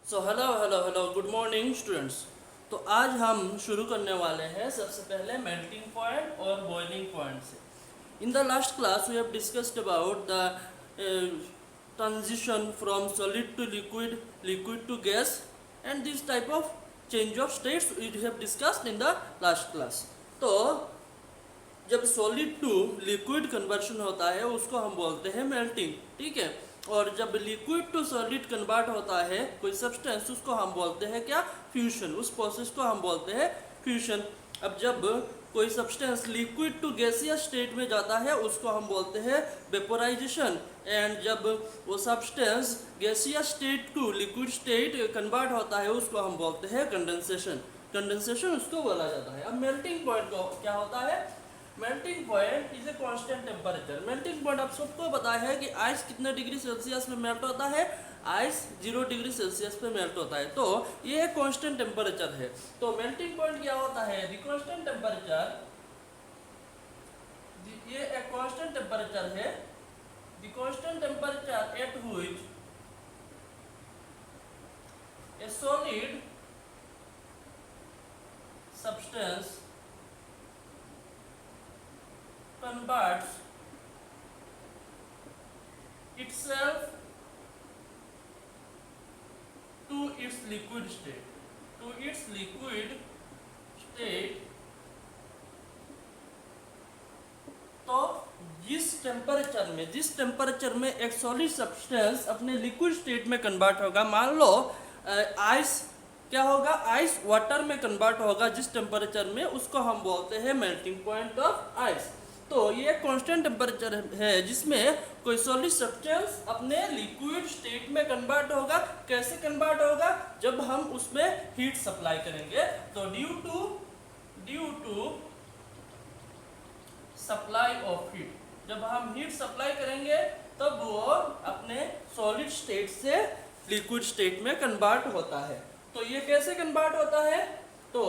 सो hello hello hello good morning students. तो आज हम शुरू करने वाले हैं सबसे पहले मेल्टिंग पॉइंट और बॉइलिंग पॉइंट से। In the last class we have discussed about the transition from solid to liquid, liquid to gas and this type of change of states we have discussed in the last class. तो जब solid to liquid conversion होता है उसको हम बोलते हैं melting, ठीक है। और जब लिक्विड टू सॉलिड कन्वर्ट होता है कोई सब्सटेंस उसको हम बोलते हैं क्या, फ्यूजन। उस प्रोसेस को हम बोलते हैं फ्यूजन। अब जब कोई substance liquid to gaseous state में जाता है उसको हम बोलते हैं वेपोराइजेशन। एंड जब वो substance gaseous state to liquid state convert होता है उसको हम बोलते हैं कंडेंसेशन। कंडेंसेशन उसको बोला जाता है। अब मेल्टिंग पॉइंट को क्या होता है, melting point is a constant temperature. Melting point आप सबको पता है कि आइस कितने डिग्री सेल्सियस में मेल्ट होता है, आइस 0 डिग्री सेल्सियस पे मेल्ट होता है। तो ये एक कांस्टेंट टेम्परेचर है। तो मेल्टिंग पॉइंट क्या होता है, द कांस्टेंट टेम्परेचर, ये एक कांस्टेंट टेम्परेचर है, the constant temperature at which A solid substance converts itself to its liquid state, to its liquid state। तो जिस टेम्परेचर में एक सॉलिड सब्सटेंस अपने लिक्विड स्टेट में कन्वर्ट होगा, मान लो आइस क्या होगा, आइस वाटर में कन्वर्ट होगा जिस टेम्परेचर में, उसको हम बोलते हैं मेल्टिंग पॉइंट ऑफ आइस। तो ये कांस्टेंट टेम्परेचर है जिसमें कोई सॉलिड सब्सटेंस अपने लिक्विड स्टेट में कन्वर्ट होगा। कैसे कन्वर्ट होगा, जब हम उसमें हीट सप्लाई करेंगे। तो due to supply of heat, जब हम हीट सप्लाई करेंगे तब वो अपने सॉलिड स्टेट से लिक्विड स्टेट में कन्वर्ट होता है। तो ये कैसे कन्वर्ट होता है, तो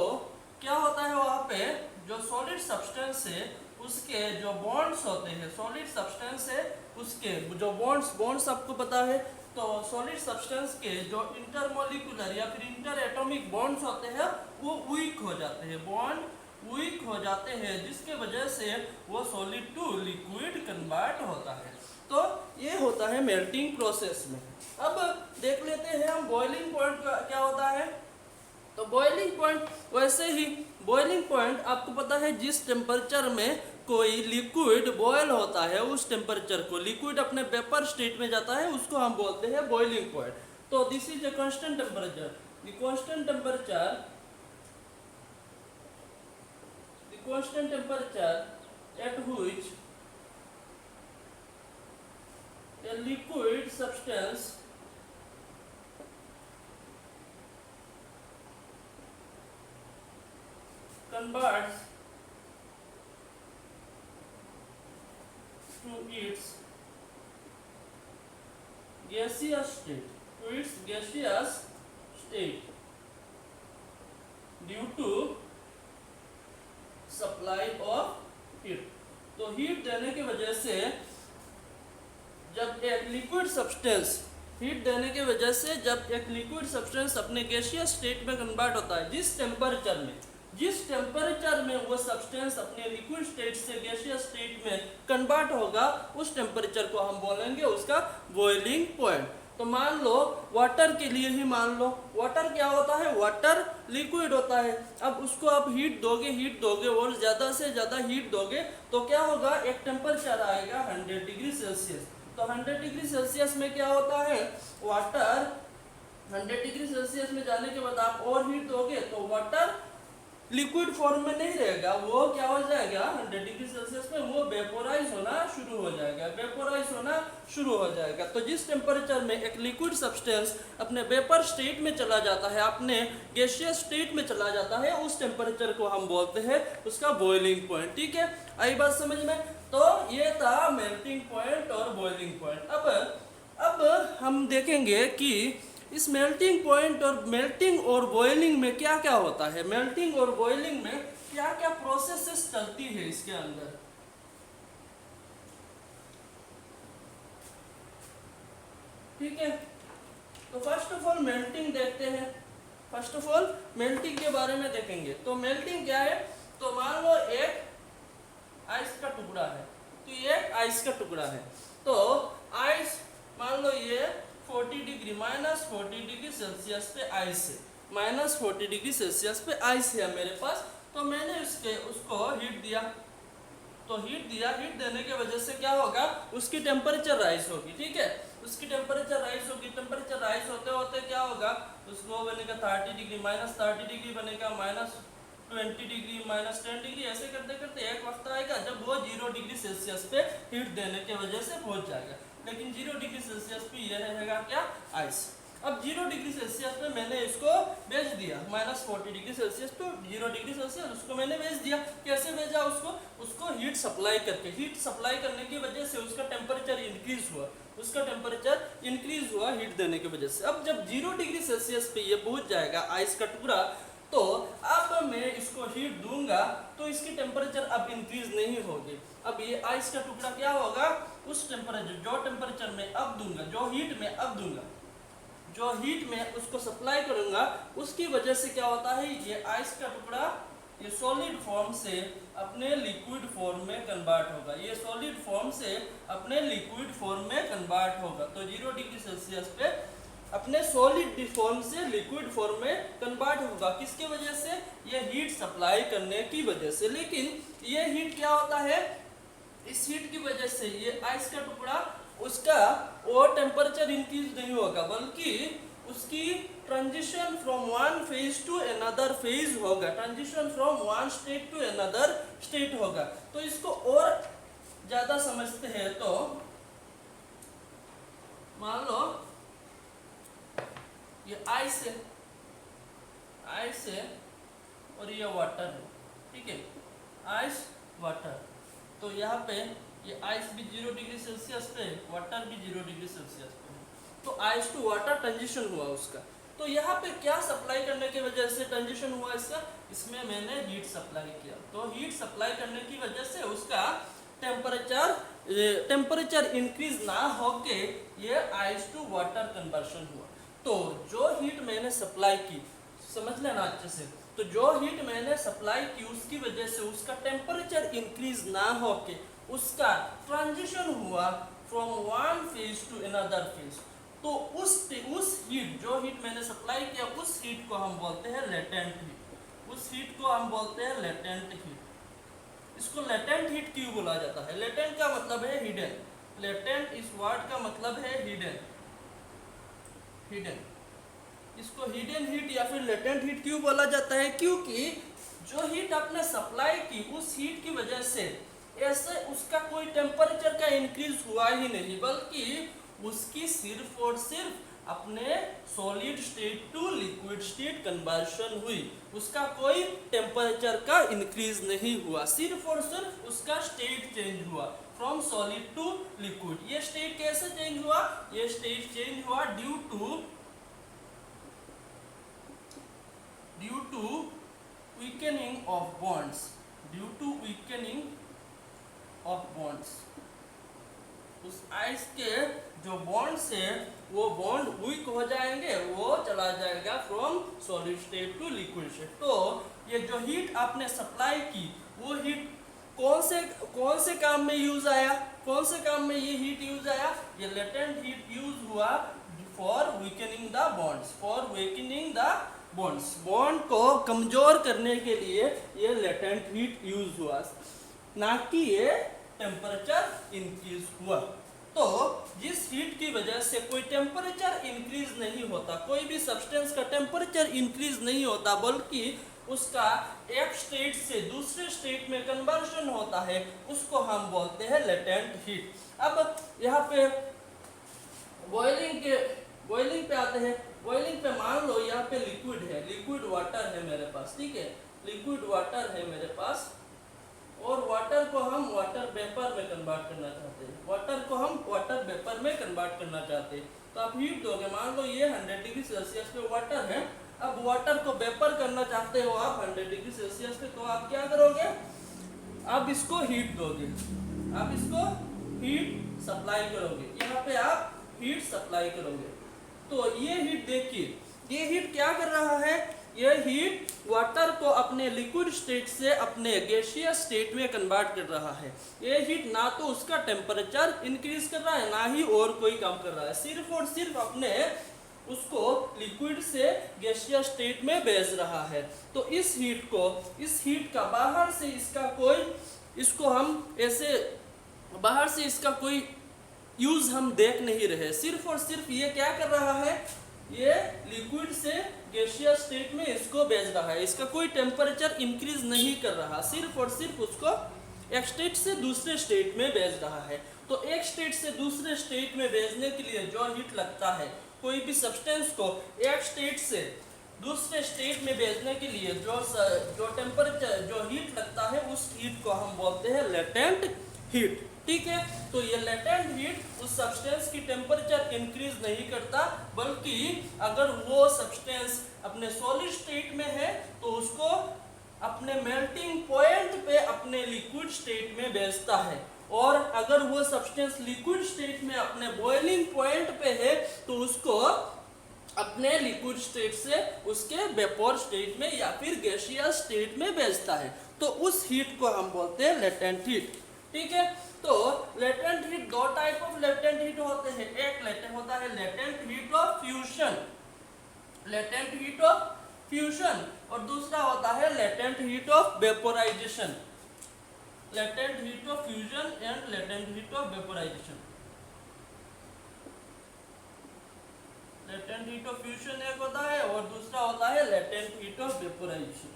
क्या होता है, वहाँ पे जो सॉलिड सब्सटेंस है उसके जो बॉन्ड्स होते हैं, सॉलिड सब्सटेंस है उसके जो बॉन्ड्स आपको पता है। तो सॉलिड सब्सटेंस के जो इंटरमोलिकुलर या फिर इंटर एटॉमिक बॉन्ड्स होते हैं वो वीक हो जाते हैं, बॉन्ड वीक हो जाते हैं, जिसके वजह से वो सॉलिड टू लिक्विड कन्वर्ट होता है। तो ये होता है मेल्टिंग प्रोसेस में। अब देख लेते हैं हम बॉइलिंग पॉइंट क्या होता है। तो बॉइलिंग पॉइंट वैसे ही, बॉइलिंग पॉइंट आपको पता है जिस टेम्परेचर में कोई लिक्विड बॉयल होता है उस टेम्परेचर को, लिक्विड अपने वेपर स्टेट में जाता है उसको हम बोलते हैं बॉइलिंग पॉइंट। तो this is a constant temperature, the constant temperature, the constant temperature at which a liquid substance converts to its gaseous state, to its gaseous state due to supply of heat। तो heat देने की वजह से जब एक liquid substance, heat देने की वजह से जब एक लिक्विड सब्सटेंस अपने गैसियस स्टेट में कन्वर्ट होता है, जिस टेम्परेचर में वो सब्सटेंस अपने लिक्विड स्टेट से गैसियस स्टेट में कन्वर्ट होगा उस टेम्परेचर को हम बोलेंगे उसका बॉइलिंग पॉइंट। तो मान लो वाटर के लिए ही मान लो, वाटर क्या होता है, वाटर लिक्विड होता है। अब उसको आप हीट दोगे और ज़्यादा से ज़्यादा हीट दोगे तो क्या होगा, एक टेम्परेचर आएगा 100 डिग्री सेल्सियस। तो 100 डिग्री सेल्सियस में क्या होता है, वाटर 100 डिग्री सेल्सियस में जाने के बाद आप और हीट दोगे तो वाटर लिक्विड फॉर्म में नहीं रहेगा, वो क्या हो जाएगा 100 डिग्री सेल्सियस में वो वेपोराइज होना शुरू हो जाएगा, वेपोराइज होना शुरू हो जाएगा। तो जिस टेम्परेचर में एक लिक्विड सब्सटेंस अपने वेपर स्टेट में चला जाता है, अपने गैसियस स्टेट में चला जाता है, उस टेम्परेचर को हम बोलते हैं उसका बॉइलिंग पॉइंट। ठीक है, आई बात समझ में। तो ये था मेल्टिंग पॉइंट और बॉइलिंग पॉइंट। अब हम देखेंगे कि इस मेल्टिंग पॉइंट और मेल्टिंग और बॉइलिंग में क्या क्या होता है, मेल्टिंग और बॉइलिंग में क्या क्या प्रोसेसेस चलती है इसके अंदर। ठीक है, तो फर्स्ट ऑफ ऑल मेल्टिंग देखते हैं। फर्स्ट ऑफ ऑल मेल्टिंग के बारे में देखेंगे। तो मेल्टिंग क्या है, तो मान लो एक आइस का टुकड़ा है, तो ये आइस का टुकड़ा है, तो आइस मान लो ये 40 डिग्री -40 डिग्री सेल्सियस पे आइस है, -40 डिग्री सेल्सियस पे आइस है मेरे पास। तो मैंने उसको हीट दिया, तो हीट देने के वजह से क्या होगा, उसकी टेम्परेचर राइज होगी। ठीक है, उसकी टेम्परेचर राइज होगी। टेम्परेचर राइज होते होते क्या होगा, उसको बनेगा 30 डिग्री, -30 डिग्री बनेगा, -20 डिग्री, -10 डिग्री, ऐसे करते करते एक वक्त आएगा जब वो 0 डिग्री सेल्सियस पे हीट देने के वजह से पहुंच जाएगा। लेकिन 0 डिग्री सेल्सियस पे ये रहेगा क्या, आइस। अब 0 डिग्री सेल्सियस पे मैंने इसको भेज दिया, -40 डिग्री सेल्सियस पे 0 डिग्री सेल्सियस उसको मैंने भेज दिया। कैसे भेजा उसको हीट सप्लाई करके। हीट सप्लाई करने की वजह से उसका टेम्परेचर इंक्रीज हुआ, हीट देने की वजह से। अब जब 0 डिग्री सेल्सियस पे ये पहुंच जाएगा आइस का टुकड़ा, तो अब मैं इसको हीट दूंगा तो इसकी टेम्परेचर अब इंक्रीज नहीं होगी। अब ये आइस का टुकड़ा क्या होगा, उस टेम्परेचर, जो टेम्परेचर में अब दूंगा, जो हीट में अब दूंगा, जो हीट में उसको सप्लाई करूंगा, उसकी वजह से क्या होता है, ये आइस का टुकड़ा ये सॉलिड फॉर्म से अपने लिक्विड फॉर्म में कन्वर्ट होगा। ये सॉलिड फॉर्म से अपने लिक्विड फॉर्म में कन्वर्ट होगा। तो 0 डिग्री सेल्सियस पे अपने सॉलिड फॉर्म से लिक्विड फॉर्म में कन्वर्ट होगा। किसके वजह से, ये हीट सप्लाई करने की वजह से। लेकिन ये हीट क्या होता है, इस हीट की वजह से ये आइस का टुकड़ा, उसका और टेम्परेचर इंक्रीज नहीं होगा, बल्कि उसकी transition from one phase to another phase होगा, transition from one state to another state होगा। तो इसको और ज्यादा समझते हैं तो मान लो ये आइस है और ये वाटर है। ठीक है, आइस वाटर, तो यहाँ पे ये आइस भी 0 डिग्री सेल्सियस पे, वाटर भी 0 डिग्री सेल्सियस पे है। तो आइस टू वाटर ट्रांजिशन हुआ उसका। तो यहाँ पे क्या सप्लाई करने की वजह से ट्रांजिशन हुआ इसका, इसमें मैंने हीट सप्लाई किया। तो हीट सप्लाई करने की वजह से उसका टेम्परेचर इंक्रीज ना होके ये आइस टू वाटर कन्वर्शन हुआ। तो जो हीट मैंने सप्लाई की, समझ लेना अच्छे से, तो जो हीट मैंने सप्लाई की उसकी वजह से उसका टेम्परेचर इंक्रीज ना होके उसका ट्रांजिशन हुआ from one phase to another phase. तो उस हीट, जो हीट मैंने सप्लाई किया, उस हीट को हम बोलते हैं लेटेंट हीट। उस हीट को हम बोलते हैं लेटेंट हीट। इसको लेटेंट हीट क्यों बोला जाता है, लेटेंट का मतलब है हिडन, लेटेंट इस वर्ड का मतलब है हिडन। इसको हिडन हीट या फिर लेटेंट हीट क्यों बोला जाता है, क्योंकि जो हीट आपने सप्लाई की, उस हीट की वजह से ऐसे उसका कोई टेम्परेचर का इंक्रीज हुआ ही नहीं, बल्कि उसकी सिर्फ और सिर्फ अपने solid state to liquid state conversion हुई। उसका कोई टेम्परेचर का इंक्रीज नहीं हुआ, सिर्फ और सिर्फ उसका स्टेट चेंज हुआ फ्रॉम सॉलिड टू लिक्विड। ये स्टेट कैसे चेंज हुआ, ये स्टेट चेंज हुआ due to weakening of bonds, due to weakening of bonds। उस आइस के जो बॉन्ड्स है वो बॉन्ड वीक हो जाएंगे, वो चला जाएगा from solid state to liquid state. तो ये जो हीट आपने सप्लाई की, वो हीट कौन से काम में यूज आया, कौन से काम में ये हीट यूज आया, ये लेटेंट हीट यूज हुआ for weakening the bonds, for weakening the bonds, bond को कमजोर करने के लिए ये लेटेंट हीट यूज हुआ, ना कि ये टेम्परेचर इंक्रीज हुआ। तो जिस हीट की वजह से कोई टेम्परेचर इंक्रीज नहीं होता, कोई भी सब्सटेंस का टेम्परेचर इंक्रीज नहीं होता, बल्कि उसका एक स्टेट से दूसरे स्टेट में कन्वर्शन होता है, उसको हम बोलते हैं लेटेंट हीट। अब यहाँ पे बॉइलिंग पे आते हैं। बॉइलिंग पे मान लो यहाँ पे लिक्विड है, लिक्विड वाटर है मेरे पास। ठीक है, लिक्विड वाटर है मेरे पास, और वाटर को हम वाटर वेपर में कन्वर्ट करना चाहते हैं, वाटर को हम वाटर वेपर में कन्वर्ट करना चाहते हैं। तो आप हीट दोगे, मान लो ये 100 डिग्री सेल्सियस पे वाटर है, अब वाटर को वेपर करना चाहते हो आप 100 डिग्री सेल्सियस पे, तो आप क्या करोगे, आप इसको हीट दोगे, आप इसको हीट सप्लाई करोगे, यहाँ पे आप हीट सप्लाई करोगे। तो ये हीट देखिए, ये हीट क्या कर रहा है, ये हीट वाटर को अपने लिक्विड स्टेट से अपने गैसियस स्टेट में कन्वर्ट कर रहा है। ये हीट ना तो उसका टेम्परेचर इंक्रीज कर रहा है, ना ही और कोई काम कर रहा है, सिर्फ और सिर्फ अपने उसको लिक्विड से गैसियस स्टेट में भेज रहा है। तो इस हीट का बाहर से इसका कोई, इसको हम ऐसे बाहर से इसका कोई यूज हम देख नहीं रहे, सिर्फ और सिर्फ ये क्या कर रहा है, ये लिक्विड से गैसियस स्टेट में इसको भेज रहा है, इसका कोई टेम्परेचर इंक्रीज नहीं कर रहा, सिर्फ और सिर्फ उसको एक स्टेट से दूसरे स्टेट में भेज रहा है। तो एक स्टेट से दूसरे स्टेट में भेजने के लिए जो हीट लगता है, कोई भी सब्सटेंस को एक स्टेट से दूसरे स्टेट में भेजने के लिए जो टेम्परेचर, जो हीट लगता है, उस हीट को हम बोलते हैं लेटेंट हीट। ठीक है, तो ये लेटेंट हीट उस सब्सटेंस की टेम्परेचर इंक्रीज नहीं करता, बल्कि अगर वो सब्सटेंस अपने सॉलिड स्टेट में है तो उसको अपने मेल्टिंग पॉइंट पे अपने लिक्विड स्टेट में भेजता है, और अगर वो सब्सटेंस लिक्विड स्टेट में अपने बॉइलिंग पॉइंट पे है तो उसको अपने लिक्विड स्टेट से उसके वेपर स्टेट में या फिर गैसियस स्टेट में भेजता है। तो उस हीट को हम बोलते हैं लेटेंट हीट। ठीक है, तो लेटेंट हीट, दो टाइप ऑफ लेटेंट हीट होते हैं, एक लेटेंट होता है latent heat of fusion, latent heat of fusion, और दूसरा होता है latent heat of vaporisation, latent heat of fusion and latent heat of vaporisation. Latent heat of fusion एक होता है और दूसरा होता है लेटेंट हीट ऑफ वेपोराइजेशन।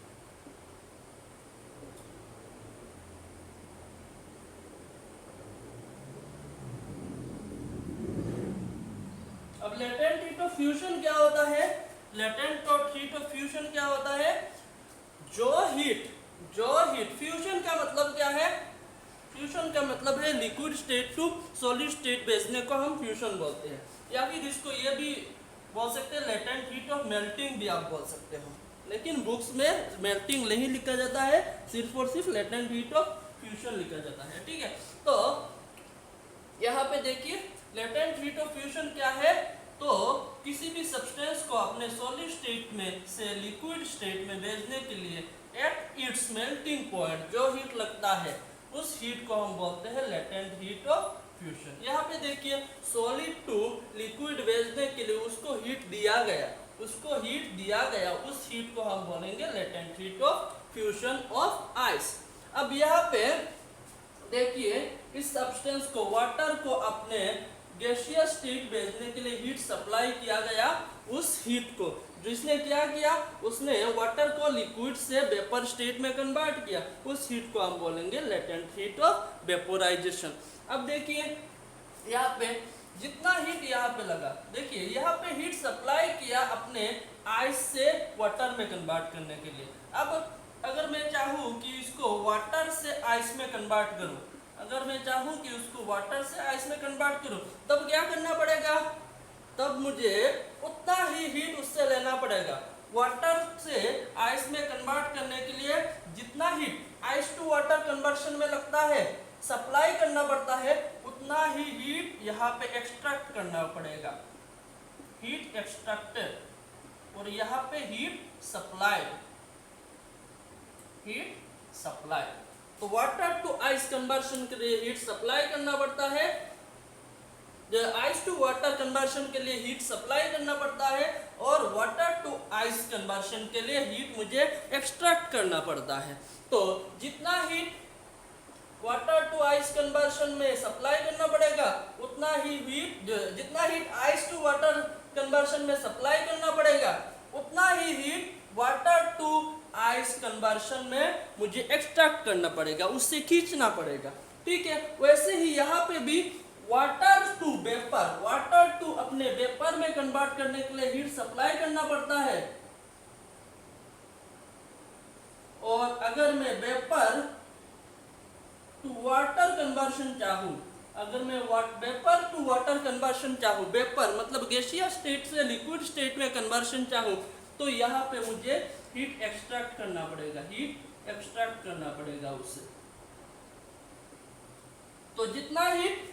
अब लेटेंट हीट ऑफ फ्यूजन क्या होता है, लेटेंट हीट ऑफ फ्यूजन क्या होता है, जो हीट फ्यूजन का मतलब क्या है, फ्यूजन का मतलब है liquid state to solid state भेजने को हम फ्यूजन बोलते हैं, या फिर इसको ये भी बोल सकते हैं लेटेंट हीट ऑफ मेल्टिंग भी आप बोल सकते हो, लेकिन बुक्स में मेल्टिंग नहीं लिखा जाता है, सिर्फ और सिर्फ लेटेंट हीट ऑफ फ्यूजन लिखा जाता है। ठीक है, तो यहाँ पे देखिए लेटेंट हीट ऑफ फ्यूजन क्या है, तो किसी भी सब्सटेंस को अपने सॉलिड स्टेट में से लिक्विड स्टेट में भेजने के लिए एट इट्स मेल्टिंग पॉइंट जो हीट लगता है, उस हीट को हम बोलते हैं लेटेंट हीट ऑफ फ्यूजन। यहाँ पे देखिए सॉलिड टू लिक्विड भेजने के लिए उसको हीट दिया गया, उस हीट को हम बोलेंगे latent heat of fusion of ice. अब यहाँ पे देखिए इस सब्सटेंस को, वाटर को अपने गैसियस स्टेट भेजने के लिए हीट सप्लाई किया गया, उस हीट को जिसने क्या किया, उसने वाटर को लिक्विड से वेपर स्टेट में कन्वर्ट किया, उस हीट को हम बोलेंगे लेटेंट हीट ऑफ वेपोराइजेशन। अब देखिए यहाँ पे जितना हीट यहाँ पे लगा, देखिए यहाँ पे हीट सप्लाई किया अपने आइस से वाटर में कन्वर्ट करने के लिए। अब अगर मैं चाहूँ कि इसको वाटर से आइस में कन्वर्ट करूँ, अगर मैं चाहूँ कि उसको वाटर से आइस में कन्वर्ट करूँ, तब क्या करना पड़ेगा, तब मुझे उतना ही हीट उससे लेना पड़ेगा। वाटर से आइस में कन्वर्ट करने के लिए जितना heat ice to water conversion में लगता है, सप्लाई करना पड़ता है, उतना ही हीट यहाँ पे एक्सट्रैक्ट करना पड़ेगा, हीट एक्सट्रैक्टेड, और यहाँ पे हीट सप्लाइड, हीट सप्लाई। तो वाटर टू आइस कन्वर्शन के लिए हीट सप्लाई करना पड़ता है, आइस टू वाटर कन्वर्शन के लिए हीट सप्लाई करना पड़ता है, और वाटर टू आइस कन्वर्शन के लिए हीट मुझे एक्सट्रैक्ट करना पड़ता है। तो जितना heat water to ice conversion में सप्लाई करना पड़ेगा, उतना ही हीट, जितना heat ice to water conversion में सप्लाई करना पड़ेगा, उतना ही heat water to ice conversion में मुझे एक्सट्रैक्ट करना पड़ेगा, उससे खींचना पड़ेगा। ठीक है, वैसे ही यहाँ पे भी water to vapour, water to अपने वेपर में कन्वर्ट करने के लिए हीट सप्लाई करना पड़ता है, और अगर मैं वेपर टू वाटर कन्वर्शन चाहूँ, अगर मैं वेपर टू वाटर कन्वर्शन चाहूँ, वेपर मतलब गैसियस स्टेट से लिक्विड स्टेट में कन्वर्शन चाहूँ, तो यहाँ पे मुझे हीट एक्सट्रैक्ट करना पड़ेगा, हीट एक्सट्रैक्ट करना पड़ेगा उससे। तो जितना हीट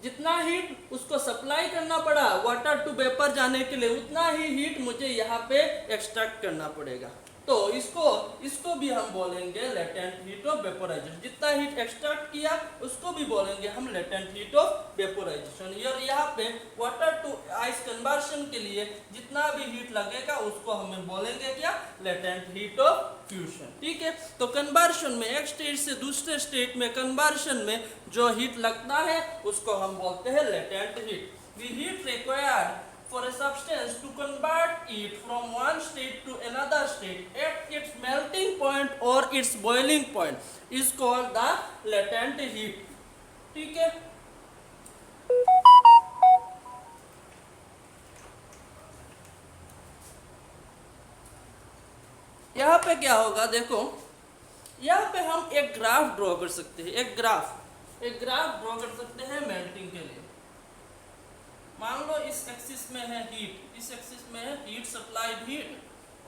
जितना हीट उसको सप्लाई करना पड़ा वाटर टू वेपर जाने के लिए, उतना ही हीट मुझे यहाँ पे एक्सट्रैक्ट करना पड़ेगा। तो इसको भी हम बोलेंगे लेटेंट हीट ऑफ वेपोराइजेशन। जितना हीट एक्सट्रैक्ट किया उसको भी बोलेंगे हम लेटेंट हीट ऑफ वेपोराइजेशन। और यहाँ पे वाटर टू आइस कन्वर्शन के लिए जितना भी हीट लगेगा उसको हमें बोलेंगे क्या, लेटेंट हीट ऑफ फ्यूजन। ठीक है, तो कन्वर्शन में एक स्टेट से दूसरे स्टेट में कन्वर्शन में जो हीट लगता है उसको हम बोलते हैं latent heat. The heat required for a substance to convert it from one state to another state at its melting point or its boiling point is called the latent heat। ठीक है, यहाँ पे क्या होगा, देखो यहाँ पे हम एक ग्राफ ड्रॉ कर सकते हैं। एक ग्राफ ड्रॉ कर सकते हैं मेल्टिंग के लिए। मान लो इस एक्सिस में है हीट, इस एक्सिस में है हीट सप्लाइड हीट,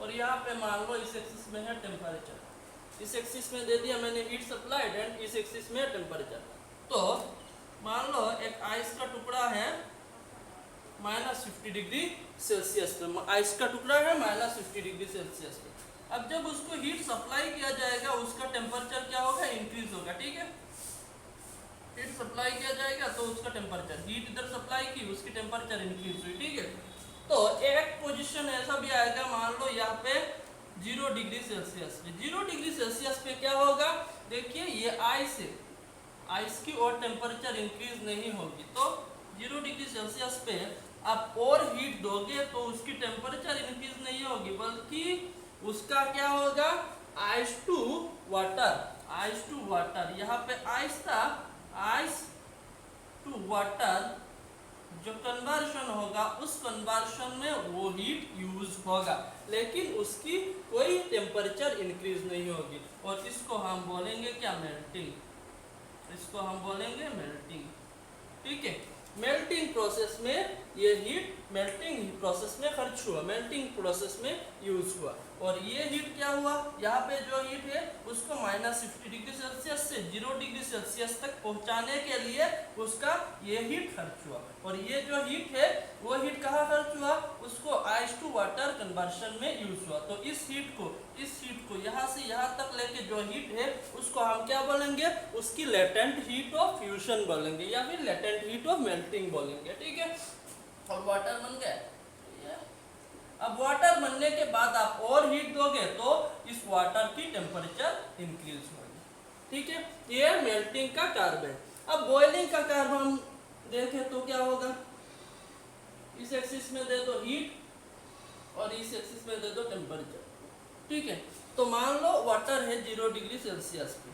और यहाँ पे मान लो इस एक्सिस में है टेम्परेचर। इस एक्सिस में दे दिया मैंने हीट सप्लाइड एंड इस एक्सिस में टेम्परेचर। तो मान लो एक आइस का टुकड़ा है -50 डिग्री सेल्सियस पे, आइस का टुकड़ा है -50 डिग्री सेल्सियस पे। अब जब उसको हीट सप्लाई किया जाएगा उसका टेम्परेचर क्या होगा, इंक्रीज होगा। ठीक है, हीट सप्लाई किया जाएगा तो उसका टेम्परेचर, हीट इधर सप्लाई की उसकी टेम्परेचर इंक्रीज हुई। ठीक है, तो एक पोजीशन ऐसा भी आएगा, मान लो यहाँ पे 0 डिग्री सेल्सियस पे। 0 डिग्री सेल्सियस पे क्या होगा, देखिए ये आइस है, आइस की और टेम्परेचर इंक्रीज नहीं होगी। तो 0 डिग्री सेल्सियस पे आप और हीट दोगे तो उसकी टेम्परेचर इंक्रीज नहीं होगी, बल्कि उसका क्या होगा, आइस टू वाटर। यहाँ पे आइस था, आइस टू वाटर जो कन्वर्शन होगा उस कन्वर्शन में वो हीट यूज होगा, लेकिन उसकी कोई टेम्परेचर इंक्रीज नहीं होगी। और इसको हम बोलेंगे क्या, मेल्टिंग। इसको हम बोलेंगे मेल्टिंग। ठीक है, मेल्टिंग प्रोसेस में ये हीट मेल्टिंग प्रोसेस में खर्च हुआ, मेल्टिंग प्रोसेस में यूज हुआ। और ये हीट क्या हुआ, यहाँ पे जो हीट है उसको -50 डिग्री सेल्सियस से 0 डिग्री सेल्सियस तक पहुँचाने के लिए उसका ये हीट खर्च हुआ। और ये जो हीट है वो हीट कहाँ खर्च हुआ, उसको आइस टू वाटर कन्वर्शन में यूज हुआ। तो इस हीट को यहाँ से यहाँ तक लेके जो हीट है उसको हम क्या बोलेंगे, उसकी लेटेंट हीट ऑफ फ्यूजन बोलेंगे या फिर लेटेंट हीट ऑफ मेल्टिंग बोलेंगे। ठीक है, और वाटर बन गया। अब वाटर बनने के बाद आप और हीट दोगे तो इस वाटर की टेम्परेचर इंक्रीज होगी। ठीक है, ये मेल्टिंग का कार्य है। अब बॉइलिंग का कार्य हम देखें तो क्या होगा, इस एक्सिस में दे दो हीट और इस एक्सिस में दे दो टेम्परेचर। ठीक है, तो मान लो वाटर है 0 डिग्री सेल्सियस पे,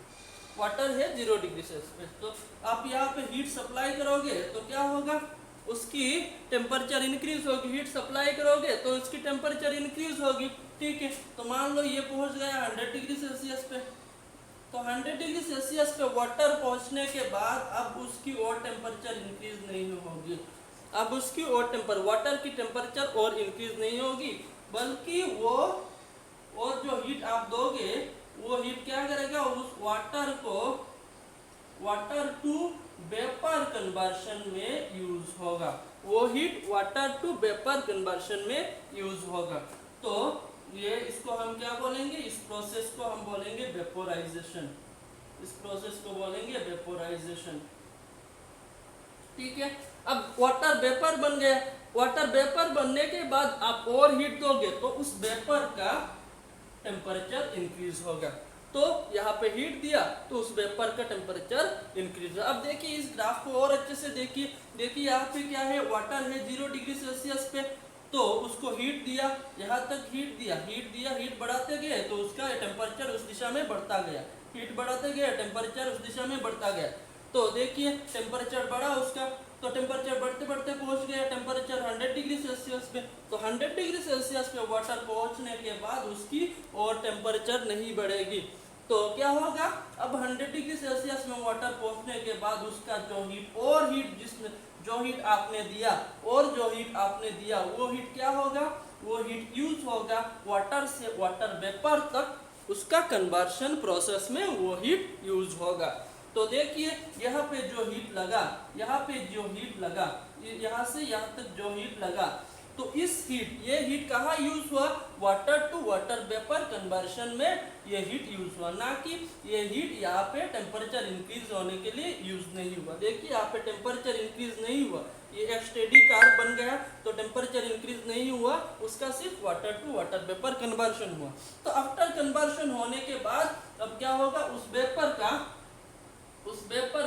वाटर है 0 डिग्री सेल्सियस पे, तो आप यहाँ पे हीट सप्लाई करोगे तो क्या होगा, उसकी टेम्परेचर इंक्रीज होगी। हीट सप्लाई करोगे तो उसकी टेम्परेचर इंक्रीज होगी। ठीक है, तो मान लो ये पहुंच गया 100 डिग्री सेल्सियस पे, तो 100 डिग्री सेल्सियस पे वाटर पहुंचने के बाद अब उसकी और टेम्परेचर इंक्रीज नहीं होगी। अब उसकी और वाटर की टेम्परेचर और इंक्रीज नहीं होगी, बल्कि वो और जो हीट आप दोगे वो हीट क्या करेगा, उस वाटर को वाटर टू वेपर कन्वर्शन में यूज होगा। वो heat water to vapour conversion में यूज होगा। तो ये इसको हम क्या बोलेंगे, इस प्रोसेस को हम बोलेंगे वेपोराइजेशन। इस प्रोसेस को बोलेंगे वेपोराइजेशन। ठीक है, अब वाटर वेपर बन गया। वाटर वेपर बनने के बाद आप और हीट दोगे तो उस वेपर का टेम्परेचर इंक्रीज होगा। तो यहाँ पे हीट दिया तो उस वेपर का टेम्परेचर इंक्रीज हुआ। अब देखिए इस ग्राफ को और अच्छे से देखिए यहाँ पे क्या है, वाटर है 0 डिग्री सेल्सियस पे, तो उसको हीट दिया, यहाँ तक हीट दिया, हीट बढ़ाते गए तो उसका टेम्परेचर उस दिशा में बढ़ता गया, हीट बढ़ाते गए टेम्परेचर उस दिशा में बढ़ता गया। तो देखिए टेम्परेचर बढ़ा उसका, तो टेम्परेचर बढ़ते बढ़ते पहुंच गया टेम्परेचर 100 डिग्री सेल्सियस पे। तो 100 डिग्री सेल्सियस पे वाटर पहुंचने के बाद उसकी और टेम्परेचर नहीं बढ़ेगी। तो क्या होगा, अब 100 डिग्री सेल्सियस में वाटर पहुंचने के बाद उसका जो हीट और हीट जिसमें जो हीट आपने दिया और जो हीट आपने दिया वो हीट क्या होगा, वो हीट यूज होगा वाटर से वाटर वेपर तक, उसका कन्वर्शन प्रोसेस में वो हीट यूज होगा। तो देखिए यहाँ पे जो हीट लगा, यहाँ पे जो हीट लगा, यहाँ से यहाँ तक जो हीट लगा, तो इस हीट, ये हीट कहाँ यूज हुआ, water to water vapour conversion में ये हीट यूज हुआ, ना कि ये हीट यहाँ पे टेम्परेचर इंक्रीज होने के लिए यूज नहीं हुआ। देखिए यहाँ पे टेम्परेचर इंक्रीज नहीं हुआ, ये एक स्टेडी कार्ब बन गया, तो टेम्परेचर इंक्रीज नहीं हुआ, उसका सिर्फ water to water vapour conversion हुआ। तो आफ्टर कन्वर्शन होने के बाद अब क्या होगा, उस वेपर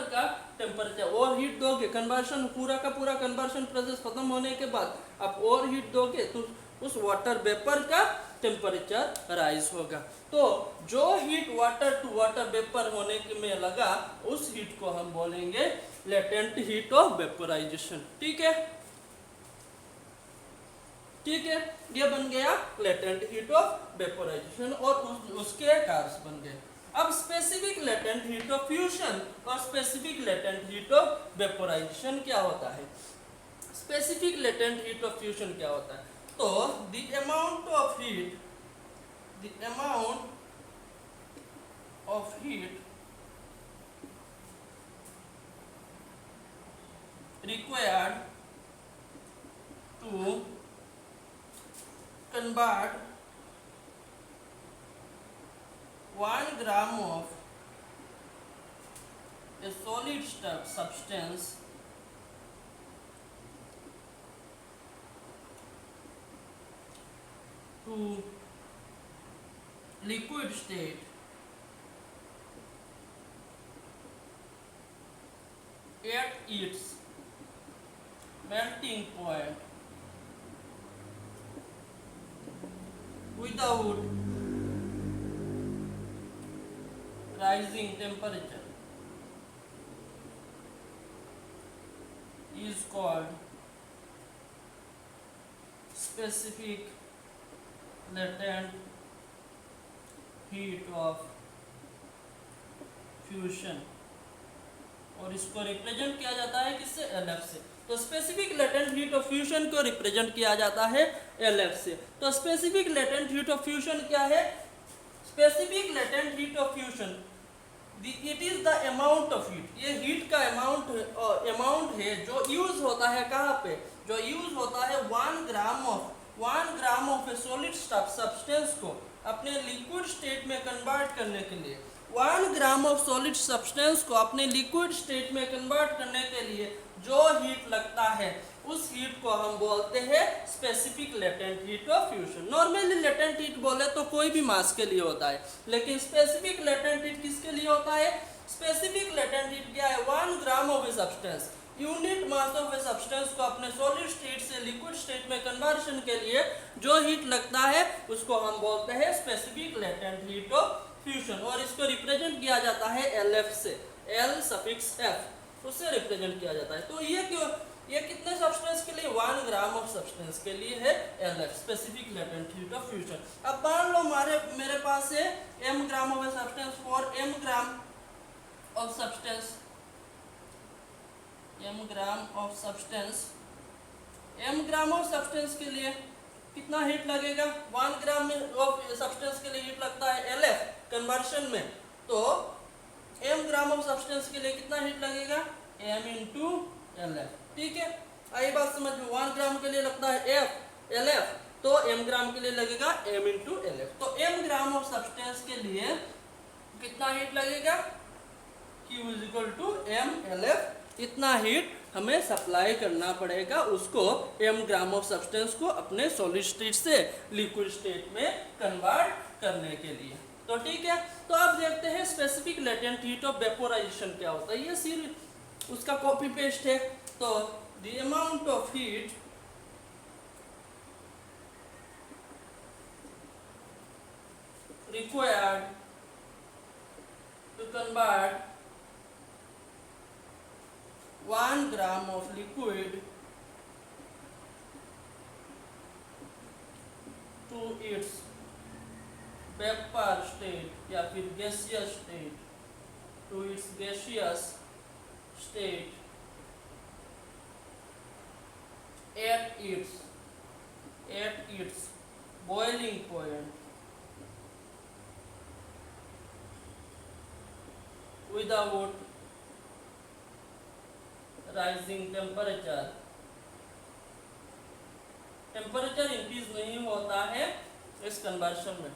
का टेम्परेचर और हीट दोगे, कन्वर्शन पूरा का पूरा कन्वर्शन प्रोसेस खत्म होने के बाद आप और हीट दोगे तो उस वाटर वेपर का टेम्परेचर राइज होगा। तो जो heat water to water vapour होने के में लगा, उस हीट को हम बोलेंगे लेटेंट हीट ऑफ वेपोराइजेशन। ठीक है, ठीक है, ये बन गया लेटेंट हीट ऑफ वेपोराइजेशन और उसके कार्स बन गए। अब specific latent heat of fusion और specific latent heat of vaporization क्या होता है। Specific latent heat of fusion क्या होता है, तो the amount of heat required to convert 1 gram of a solid substance to liquid state at its melting point without rising temperature is called specific latent heat of fusion, और इसको represent किया जाता है किससे, LF से। तो specific latent heat of fusion को represent किया जाता है LF से। तो specific latent heat of fusion क्या है, specific latent heat of fusion it is the amount of heat, ये हीट का अमाउंट है जो यूज होता है कहाँ पे, जो यूज होता है 1 gram of A solid substance को अपने लिक्विड स्टेट में कन्वर्ट करने के लिए। 1 ग्राम ऑफ सॉलिड सब्सटेंस को अपने लिक्विड स्टेट में कन्वर्ट करने के लिए जो हीट लगता है, उस हीट को हम बोलते हैं specific latent heat of fusion. Normally latent heat बोले तो कोई भी मास के लिए होता है, लेकिन स्पेसिफिक लेटेंट हीट किसके लिए होता है, स्पेसिफिक लेटेंट हीट क्या है, 1 gram of a substance, unit mass of a substance को अपने सॉलिड स्टेट से लिक्विड स्टेट में कन्वर्शन के लिए जो हीट लगता है, उसको हम बोलते हैं specific latent heat of fusion, और इसको रिप्रेजेंट किया जाता है LF से, L सफिक्स F, उससे रिप्रेजेंट किया जाता है। तो ये क्यों, ये कितने सब्सटेंस के लिए, 1 ग्राम ऑफ सब्सटेंस के लिए है LF, specific latent heat of fusion. अब मान लो मेरे पास है m gram of substance for m gram of substance, m gram of substance, m gram of substance के लिए कितना हीट लगेगा, 1 ग्राम ऑफ सब्सटेंस के लिए हीट लगता है LF कन्वर्शन में, तो m ग्राम ऑफ सब्सटेंस के लिए कितना हीट लगेगा, m इंटू LF। ठीक है, आई बात समझ में, 1 ग्राम के लिए लगता है LF, तो m ग्राम के लिए लगेगा m इंटू LF। तो m ग्राम ऑफ सब्सटेंस के लिए कितना हीट लगेगा, Q is equal to m LF, इतना हीट हमें सप्लाई करना पड़ेगा उसको, m ग्राम ऑफ सब्सटेंस को अपने सॉलिड स्टेट से लिक्विड स्टेट में कन्वर्ट करने के लिए। तो ठीक है, तो अब देखते हैं specific latent heat of vaporization क्या होता है, ये सिर्फ उसका कॉपी पेस्ट है। तो the amount of heat required to convert 1 gram of liquid to its vapour state या फिर gaseous state, to its gaseous state at its boiling point without rising temperature increase नहीं होता है इस कन्वर्शन में,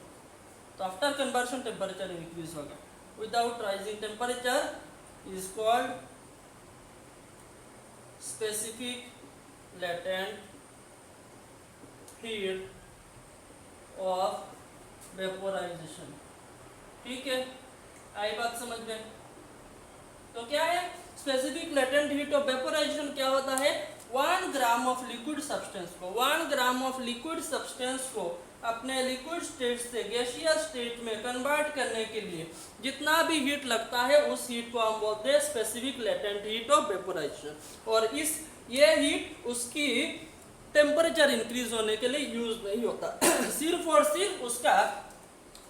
तो आफ्टर कन्वर्शन टेम्परेचर इंक्रीज होगा। Without rising temperature is called specific latent heat of vaporisation. ठीक है, आई बात समझ में? तो क्या है specific latent heat of vaporization? क्या होता है 1 ग्राम ऑफ लिक्विड सब्सटेंस को 1 ग्राम ऑफ लिक्विड सब्सटेंस को अपने लिक्विड स्टेट से गैसियस स्टेट में कन्वर्ट करने के लिए जितना भी हीट लगता है उस हीट को हम बोलते हैं specific latent heat of vaporisation. और ये हीट उसकी टेम्परेचर इंक्रीज होने के लिए यूज नहीं होता सिर्फ और सिर्फ उसका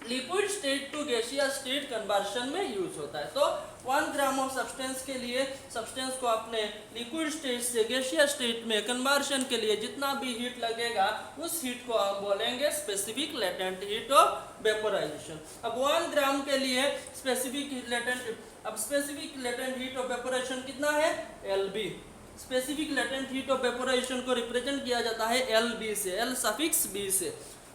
liquid state to gaseous state conversion में यूज होता है। तो 1 ग्राम ऑफ सब्सटेंस के लिए सब्सटेंस को अपने लिक्विड स्टेट से गैसियस स्टेट में कन्वर्शन के लिए जितना भी हीट लगेगा उस हीट को हम बोलेंगे specific latent heat of vaporisation. अब 1 ग्राम के लिए specific latent heat of vaporisation कितना है LB। Specific latent heat of vaporisation को रिप्रेजेंट किया जाता है LB से, L सफिक्स B से।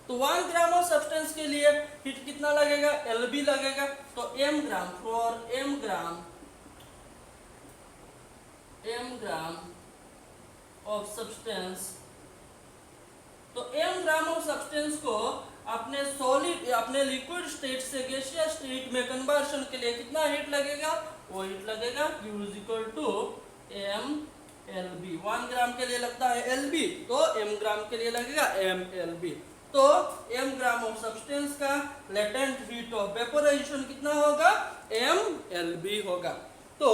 तो 1 ग्राम ऑफ सब्सटेंस के लिए हीट कितना लगेगा LB लगेगा। तो m gram for m gram of substance, तो m ग्राम ऑफ सब्सटेंस को अपने लिक्विड स्टेट से गैसियस स्टेट में कन्वर्शन के लिए कितना हीट लगेगा? वो हीट लगेगा Q m LB। 1 ग्राम के लिए लगता है LB, तो m ग्राम के लिए लगेगा m LB। तो m ग्राम ऑफ सब्सटेंस का लेटेंट हीट ऑफ वेपोराइजेशन कितना होगा m LB होगा। तो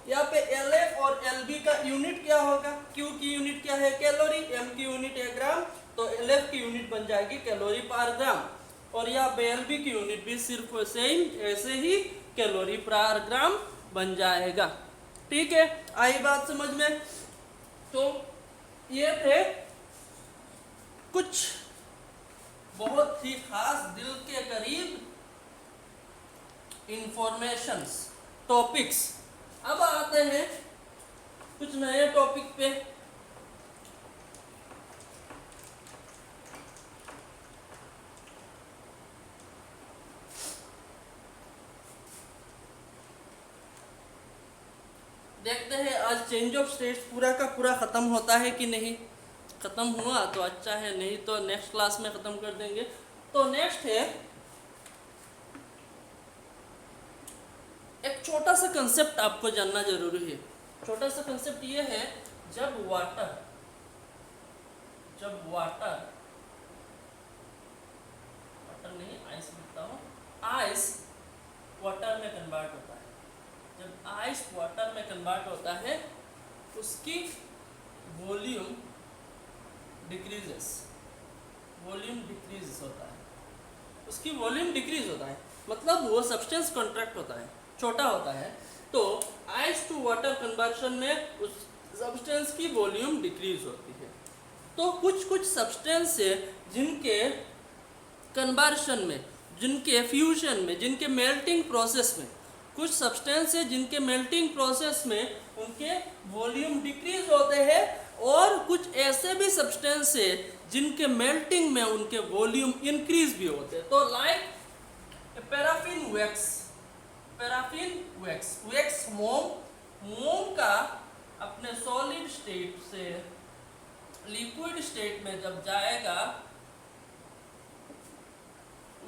यहाँ पे LF और LB का यूनिट क्या होगा? Q की यूनिट क्या है कैलोरी, m की यूनिट है ग्राम, तो LF की यूनिट बन जाएगी कैलोरी पर ग्राम। और यहाँ पे LB की यूनिट भी सिर्फ सेम ऐसे ही कैलोरी पर ग्राम बन जाएगा। ठीक है, आई बात समझ में? तो ये थे कुछ बहुत ही खास दिल के करीब इंफॉर्मेशंस टॉपिक्स। अब आते हैं कुछ नए टॉपिक पे। देखते हैं आज चेंज ऑफ स्टेट्स पूरा का पूरा खत्म होता है कि नहीं। खत्म हुआ तो अच्छा है, नहीं तो नेक्स्ट क्लास में खत्म कर देंगे। तो नेक्स्ट है एक छोटा सा कंसेप्ट आपको जानना जरूरी है। छोटा सा कंसेप्ट ये है, जब वाटर नहीं आइस लिखता हूँ, आइस वाटर में कन्वर्ट होता है। जब आइस वाटर में कन्वर्ट होता है उसकी वॉल्यूम डिक्रीज होता है, उसकी वॉल्यूम डिक्रीज होता है, मतलब वो सब्सटेंस कॉन्ट्रैक्ट होता है, छोटा होता है। तो आइस टू वाटर कन्वर्शन में उस सब्सटेंस की वॉल्यूम डिक्रीज होती है। तो कुछ सब्सटेंस है जिनके कन्वर्शन में, जिनके फ्यूजन में, जिनके मेल्टिंग प्रोसेस में, कुछ सब्सटेंस है जिनके मेल्टिंग प्रोसेस में उनके वॉल्यूम डिक्रीज होते हैं, और कुछ ऐसे भी सब्सटेंस है जिनके मेल्टिंग में उनके वॉल्यूम इंक्रीज भी होते हैं। तो लाइक पैराफिन वैक्स मोम का अपने सॉलिड स्टेट से लिक्विड स्टेट में जब जाएगा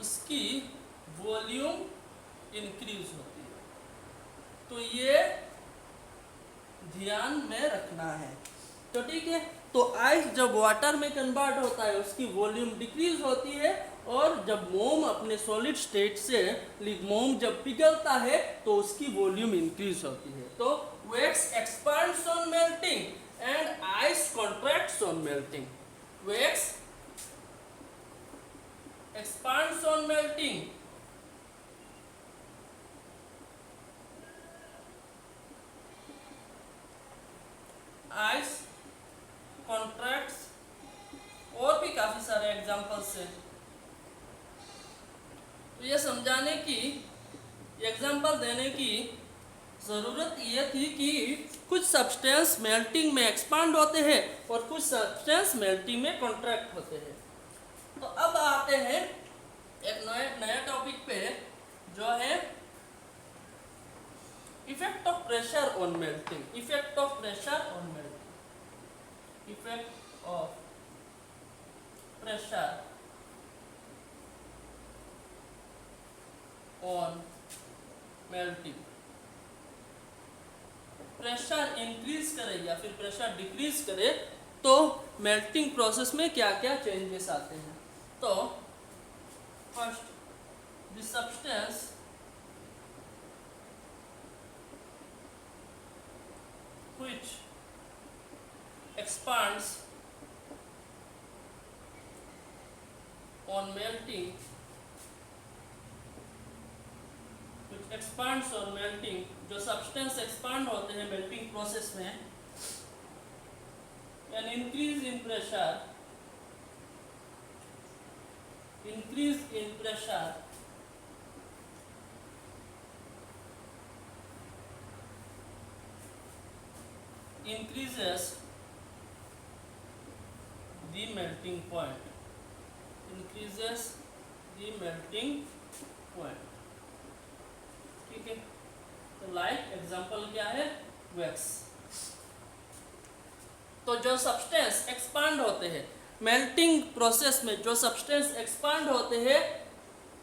उसकी वॉल्यूम इंक्रीज होती है। तो ये ध्यान में रखना है। तो ठीक है, तो आइस जब वाटर में कन्वर्ट होता है उसकी वॉल्यूम डिक्रीज होती है, और जब मोम अपने सॉलिड स्टेट से मोम जब पिघलता है तो उसकी वॉल्यूम इंक्रीज होती है। तो wax expands on melting and ice contracts on melting. Wax expands on melting, ice contracts, और भी काफी सारे एग्जांपल्स हैं। तो ये समझाने की, एग्जांपल देने की ज़रूरत ये थी कि कुछ सब्सटेंस मेल्टिंग में एक्सपांड होते हैं और कुछ सब्सटेंस मेल्टिंग में कॉन्ट्रैक्ट होते हैं। तो अब आते हैं एक नया टॉपिक पे, जो है effect of pressure on melting. Effect of pressure on melting. Effect of pressure on melting. Pressure increase करे या फिर प्रेशर डिक्रीज करे तो मेल्टिंग प्रोसेस में क्या क्या चेंजेस आते हैं। तो first, the substance which expands on melting, which expands on melting, जो सब्सटेंस एक्सपांड होते हैं मेल्टिंग प्रोसेस में, an increase in pressure, increase in pressure increases the melting point, increases the melting point। ठीक है, तो लाइक एग्जांपल क्या है, wax. तो जो सब्सटेंस एक्सपांड होते हैं मेल्टिंग प्रोसेस में, जो सब्सटेंस एक्सपांड होते हैं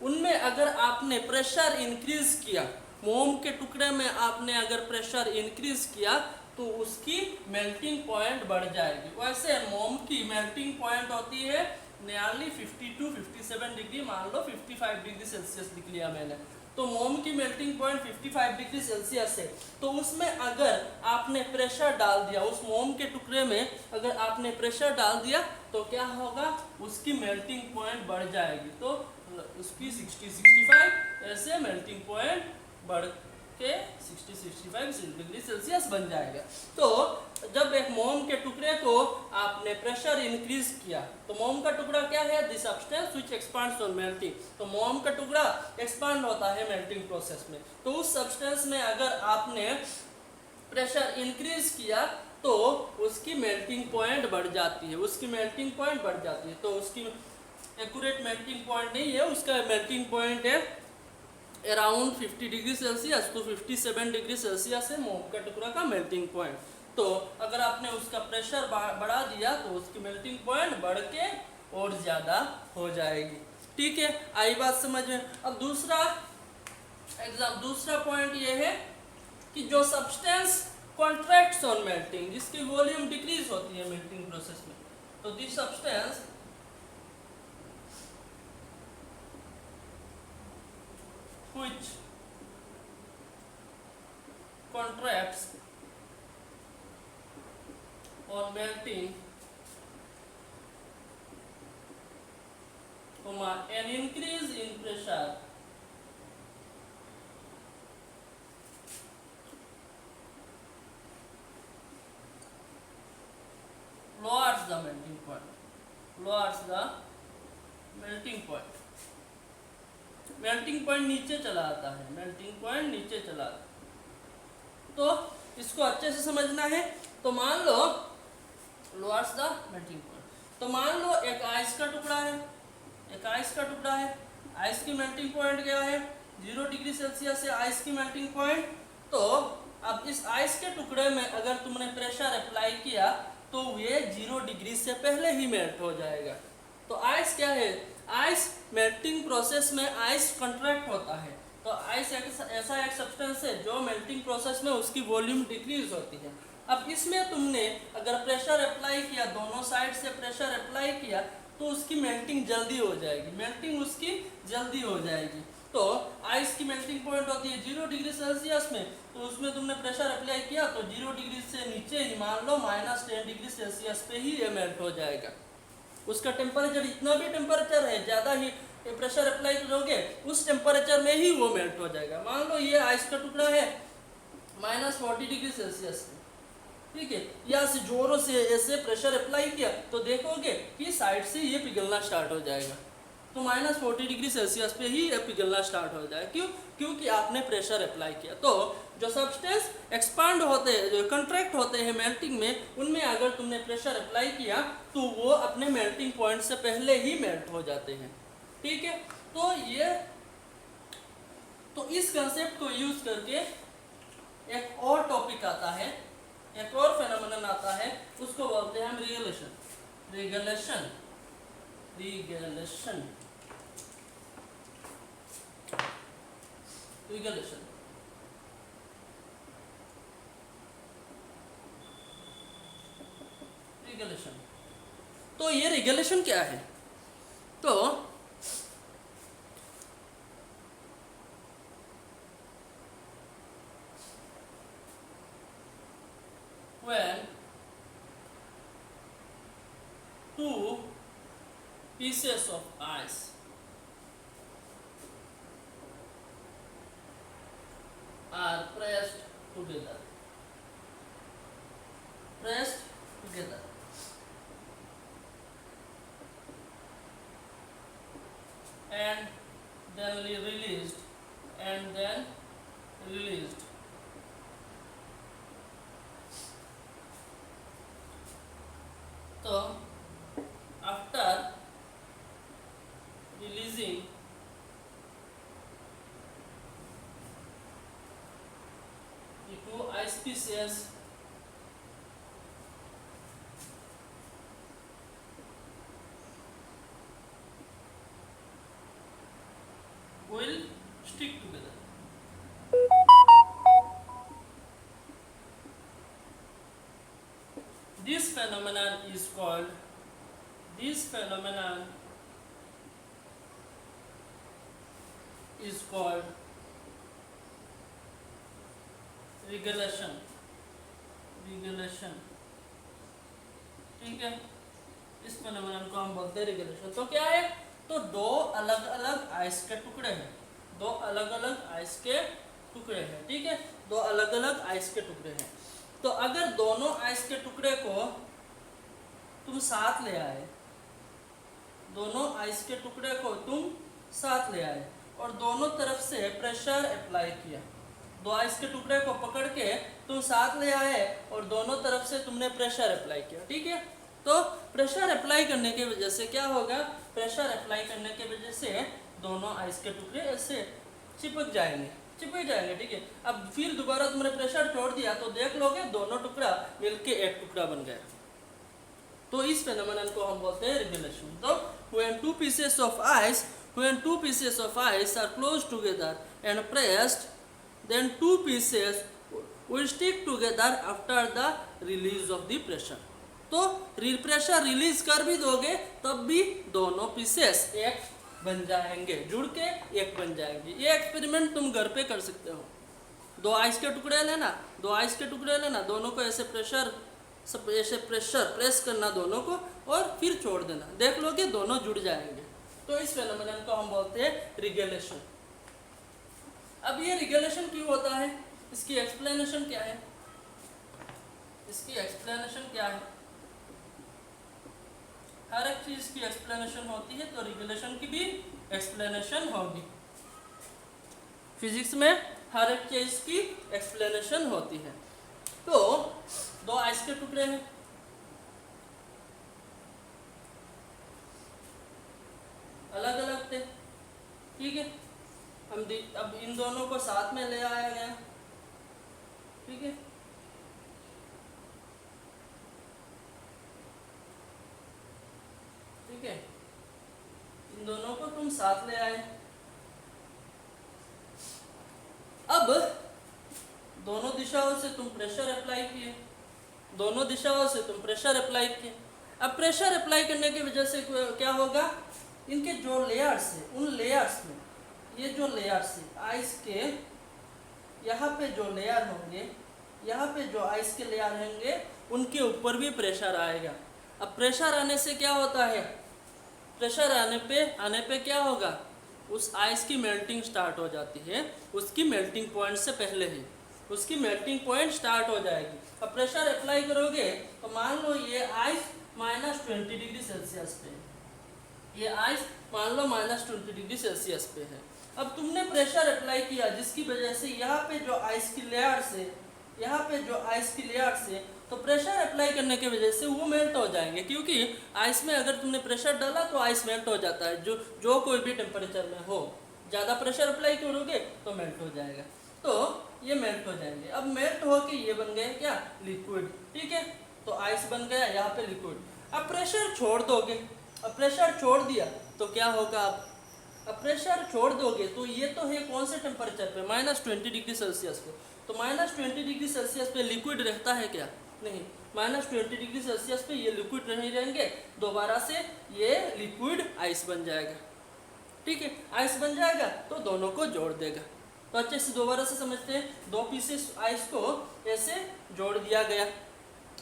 उनमें अगर आपने प्रेशर इंक्रीज किया, मोम के टुकड़े में आपने अगर प्रेशर इंक्रीज किया तो उसकी मेल्टिंग पॉइंट बढ़ जाएगी। वैसे मोम की मेल्टिंग पॉइंट होती है नियरली 50 to 57 डिग्री, मान लो 55 डिग्री सेल्सियस लिख लिया मैंने। तो मोम की मेल्टिंग पॉइंट 55 डिग्री सेल्सियस है, तो उसमें अगर आपने प्रेशर डाल दिया, उस मोम के टुकड़े में अगर आपने प्रेशर डाल दिया तो क्या होगा, उसकी मेल्टिंग पॉइंट बढ़ जाएगी। तो उसकी 60-65 ऐसे मेल्टिंग पॉइंट बढ़ के 60-65 डिग्री सेल्सियस बन जाएगा। तो जब एक मोम के टुकड़े को आपने प्रेशर इंक्रीज किया, तो मोम का टुकड़ा क्या है, the substance which expands on melting. तो मोम का टुकड़ा एक्सपांड होता है मेल्टिंग प्रोसेस में, तो उस सब्सटेंस में अगर आपने प्रेशर इंक्रीज किया तो उसकी मेल्टिंग पॉइंट बढ़ जाती है, उसकी मेल्टिंग पॉइंट बढ़ जाती है। तो उसकी एक्यूरेट मेल्टिंग पॉइंट नहीं है, उसका मेल्टिंग पॉइंट है अराउंड 50 डिग्री सेल्सियस, तो 57 डिग्री सेल्सियस है मोम का टुकड़ा का मेल्टिंग पॉइंट। तो अगर आपने उसका प्रेशर बढ़ा दिया तो उसकी मेल्टिंग पॉइंट बढ़ के और ज़्यादा हो जाएगी। ठीक है, आई बात समझ में। अब दूसरा पॉइंट ये है कि जो सब्सटेंस कॉन्ट्रैक्ट्स ऑन मेल्टिंग, जिसकी वॉल्यूम डिक्रीज होती है मेल्टिंग प्रोसेस में, तो this substance which contracts on melting, an increase in pressure lowers the melting point, lowers the melting point। Melting point नीचे चला आता है, मेल्टिंग पॉइंट नीचे चला आता है। तो इसको अच्छे से समझना है। तो मान लो लोअर्स द मेल्टिंग पॉइंट, तो मान लो एक आइस का टुकड़ा है, एक आइस का टुकड़ा है, आइस की मेल्टिंग पॉइंट क्या है, 0 डिग्री सेल्सियस है आइस की मेल्टिंग पॉइंट। तो अब इस आइस के टुकड़े में अगर तुमने प्रेशर अप्लाई किया तो ये 0 डिग्री से पहले ही मेल्ट हो जाएगा। तो आइस क्या है, आइस मेल्टिंग प्रोसेस में आइस कंट्रैक्ट होता है। तो आइस ऐसा एक सब्सटेंस है जो मेल्टिंग प्रोसेस में उसकी वॉल्यूम डिक्रीज होती है। अब इसमें तुमने अगर प्रेशर अप्लाई किया, दोनों साइड से प्रेशर अप्लाई किया, तो उसकी मेल्टिंग जल्दी हो जाएगी, मेल्टिंग उसकी जल्दी हो जाएगी। तो आइस की मेल्टिंग पॉइंट होती है 0 डिग्री सेल्सियस में, तो उसमें तुमने प्रेशर अप्लाई किया तो 0 डिग्री से नीचे ही, मान लो -10 डिग्री सेल्सियस पे ही ये मेल्ट हो जाएगा। उसका टेम्परेचर, इतना भी टेम्परेचर है, ज़्यादा ही प्रेशर अप्लाई करोगे उस टेम्परेचर में ही वो मेल्ट हो जाएगा। मान लो ये आइस का टुकड़ा है -40 डिग्री सेल्सियस में, ठीक है, या से जोरों से ऐसे प्रेशर अप्लाई किया तो देखोगे कि साइड से ये पिघलना स्टार्ट हो जाएगा। तो -40°C पे ही ये पिघलना स्टार्ट हो जाए। क्यों? क्योंकि आपने प्रेशर अप्लाई किया। तो जो सब्सटेंस एक्सपांड होते हैं, जो कंट्रैक्ट होते हैं मेल्टिंग में, उनमें अगर तुमने प्रेशर अप्लाई किया तो वो अपने मेल्टिंग पॉइंट से पहले ही मेल्ट हो जाते हैं। ठीक है, तो इस कंसेप्ट को यूज करके एक और टॉपिक आता है, एक और फेनोमेनन आता है, उसको बोलते हैं हम regulation. Regulation regulation regulation regulation तो ये रिगुलेशन क्या है? तो when two pieces of ice are pressed together and then released तो after releasing the two ice pieces will stick together. This phenomenon is called regulation. ठीक है, इस phenomenon को हम बोलते हैं रिगुलेशन। तो क्या है? तो दो अलग अलग आइस के टुकड़े हैं, ठीक है, दो अलग अलग आइस के टुकड़े हैं। तो अगर दोनों आइस के टुकड़े को तुम साथ ले आए, और दोनों तरफ से प्रेशर अप्लाई किया, दो आइस के टुकड़े को पकड़ के तुम साथ ले आए और दोनों तरफ से तुमने प्रेशर अप्लाई किया। ठीक है, तो प्रेशर अप्लाई करने की वजह से क्या होगा? प्रेशर अप्लाई करने की वजह से दोनों आइस के टुकड़े ऐसे चिपक जाएंगे। ठीक है, अब फिर दोबारा तुमने प्रेशर छोड़ दिया तो देख लोगे दोनों टुकड़ा मिलके एक टुकड़ा बन गया। तो इस फेनोमेनन को हम बोलते हैं रिगुलेशन। तो when two pieces of ice are close together and pressed, then two pieces will stick together after the release of the pressure. तो प्रेशर रिलीज कर भी दोगे तब भी दोनों पीसेस एक बन जाएंगे, जुड़ के एक बन जाएंगे। ये एक्सपेरिमेंट तुम घर पे कर सकते हो। दो आइस के टुकड़े लेना, दोनों को ऐसे प्रेस करना दोनों को, और फिर छोड़ देना, देख लोगे दोनों जुड़ जाएंगे। तो इस फेनोमेनन को हम बोलते हैं रिगुलेशन। अब ये रिगुलेशन क्यों होता है? इसकी एक्सप्लेनेशन क्या है? हर एक चीज की एक्सप्लेनेशन होती है, तो रिगुलेशन की भी एक्सप्लेनेशन होगी। फिजिक्स में हर एक चीज की एक्सप्लेनेशन होती है। तो दो आइस के टुकड़े हैं, अलग अलग थे। ठीक है, अब इन दोनों को साथ में ले आया गया। ठीक है, इन दोनों को तुम साथ ले आए। अब दोनों दिशाओं से तुम प्रेशर अप्लाई किए, अब प्रेशर अप्लाई करने की वजह से क्या होगा? इनके जो लेयर्स है, उन लेयर्स में, ये जो लेयर्स है आइस के, यहाँ पे जो लेयर होंगे, यहाँ पे जो आइस के लेयर होंगे, उनके ऊपर भी प्रेशर आएगा। अब प्रेशर आने से क्या होता है? प्रेशर आने पे क्या होगा? उस आइस की मेल्टिंग स्टार्ट हो जाती है, उसकी मेल्टिंग पॉइंट से पहले ही उसकी मेल्टिंग पॉइंट स्टार्ट हो जाएगी। अब प्रेशर अप्लाई करोगे तो मान लो ये आइस -20°C पे, ये आइस मान लो -20 डिग्री सेल्सियस पे है। अब तुमने प्रेशर अप्लाई किया जिसकी वजह से यहाँ पे जो आइस की लेयर्स है, यहाँ पे जो आइस की लेयर्स है, तो प्रेशर अप्लाई करने की वजह से वो मेल्ट हो जाएंगे, क्योंकि आइस में अगर तुमने प्रेशर डाला तो आइस मेल्ट हो जाता है, जो कोई भी टेम्परेचर में हो। ज़्यादा प्रेशर अप्लाई करोगे तो मेल्ट हो जाएगा, तो ये मेल्ट हो जाएंगे। अब मेल्ट होके ये बन गए क्या, लिक्विड। ठीक है, तो आइस बन गया यहाँ पे लिक्विड। अब प्रेशर छोड़ दोगे, अब प्रेशर छोड़ दिया तो क्या होगा, अब प्रेशर छोड़ दोगे तो ये तो है कौन से टेम्परेचर पे, -20 डिग्री सेल्सियस पे। तो -20 डिग्री सेल्सियस पे लिक्विड रहता है क्या, नहीं। -20 डिग्री सेल्सियस पे ये लिक्विड नहीं रहेंगे, दोबारा से ये लिक्विड आइस बन जाएगा। ठीक है, आइस बन जाएगा तो दोनों को जोड़ देगा। तो अच्छे से दोबारा से समझते हैं, 2 पीसेस आइस को ऐसे जोड़ दिया गया,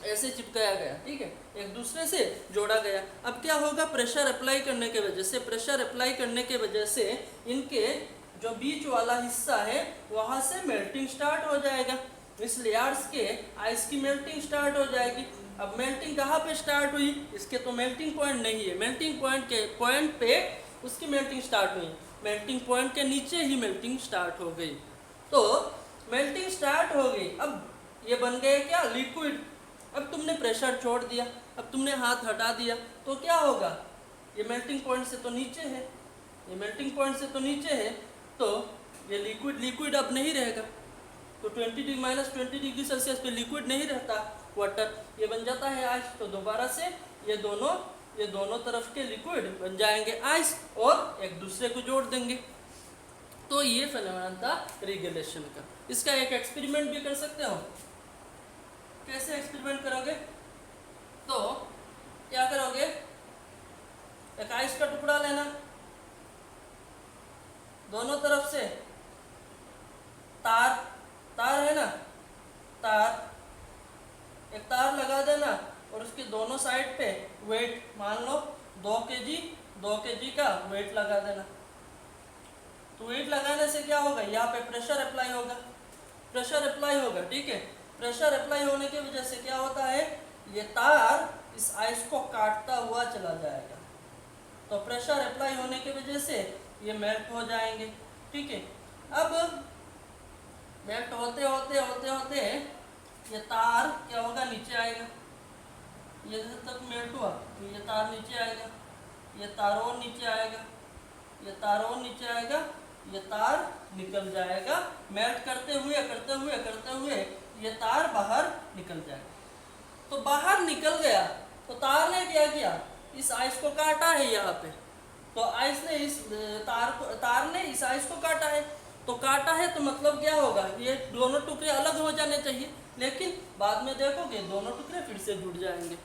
ऐसे चिपकाया गया। ठीक है, एक दूसरे से जोड़ा गया। अब क्या होगा, प्रेशर अप्लाई करने के वजह से, प्रेशर अप्लाई करने के वजह से इनके जो बीच वाला हिस्सा है वहाँ से मेल्टिंग स्टार्ट हो जाएगा। इस लेयर्स के आइस की मेल्टिंग स्टार्ट हो जाएगी। अब मेल्टिंग कहाँ पे स्टार्ट हुई, इसके तो मेल्टिंग पॉइंट नहीं है, मेल्टिंग पॉइंट पे उसकी मेल्टिंग स्टार्ट हुई, मेल्टिंग पॉइंट के नीचे ही मेल्टिंग स्टार्ट हो गई। तो मेल्टिंग स्टार्ट हो गई, अब ये बन गए क्या, लिक्विड। अब तुमने प्रेशर छोड़ दिया, अब तुमने हाथ हटा दिया तो क्या होगा, ये मेल्टिंग पॉइंट से तो नीचे है, ये मेल्टिंग पॉइंट से तो नीचे है, तो ये लिक्विड अब नहीं रहेगा। तो -20 डिग्री सेल्सियस पे लिक्विड नहीं रहता वाटर, ये बन जाता है आइस। तो दोबारा से ये दोनों तरफ के लिक्विड बन जाएंगे आइस और एक दूसरे को जोड़ देंगे। तो ये फेनोमेनन था रिगेलेशन का। इसका एक एक्सपेरिमेंट भी कर सकते हो। कैसे एक्सपेरिमेंट करोगे, तो क्या करोगे, एक आइस का टुकड़ा लेना, दोनों तरफ से तार है ना, एक तार लगा देना और उसके दोनों साइड पे वेट, मान लो 2 केजी का वेट लगा देना। तो वेट लगाने से क्या होगा, यहाँ पे प्रेशर अप्लाई होगा। ठीक है, प्रेशर अप्लाई होने की वजह से क्या होता है, ये तार इस आइस को काटता हुआ चला जाएगा। तो प्रेशर अप्लाई होने की वजह से ये मेल्ट हो जाएंगे। ठीक है, अब मेल्ट होते होते ये तार क्या होगा, नीचे आएगा। ये तक मेल्ट हुआ तो ये तार नीचे आएगा, ये तार और नीचे आएगा, ये तार और नीचे आएगा, ये तार निकल जाएगा। मेल्ट करते हुए ये तार बाहर निकल जाएगा। तो बाहर निकल गया तो तार ने क्या किया, इस आइस को काटा है यहाँ पे। तो आइस ने इस तार ने इस आइस को काटा है। तो काटा है तो मतलब क्या होगा, ये दोनों टुकड़े अलग हो जाने चाहिए, लेकिन बाद में देखोगे दोनों टुकड़े फिर से जुड़ जाएंगे।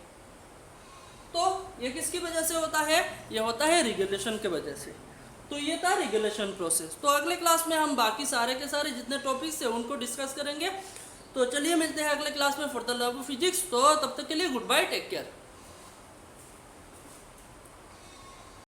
तो ये किसकी वजह से होता है, ये होता है रिगेलेशन के वजह से। तो ये था रिगेलेशन प्रोसेस। तो अगले क्लास में हम बाकी सारे के सारे जितने टॉपिक्स है उनको डिस्कस करेंगे। तो चलिए मिलते हैं अगले क्लास में for the love of physics. तो तब तक के लिए गुड बाय, टेक केयर।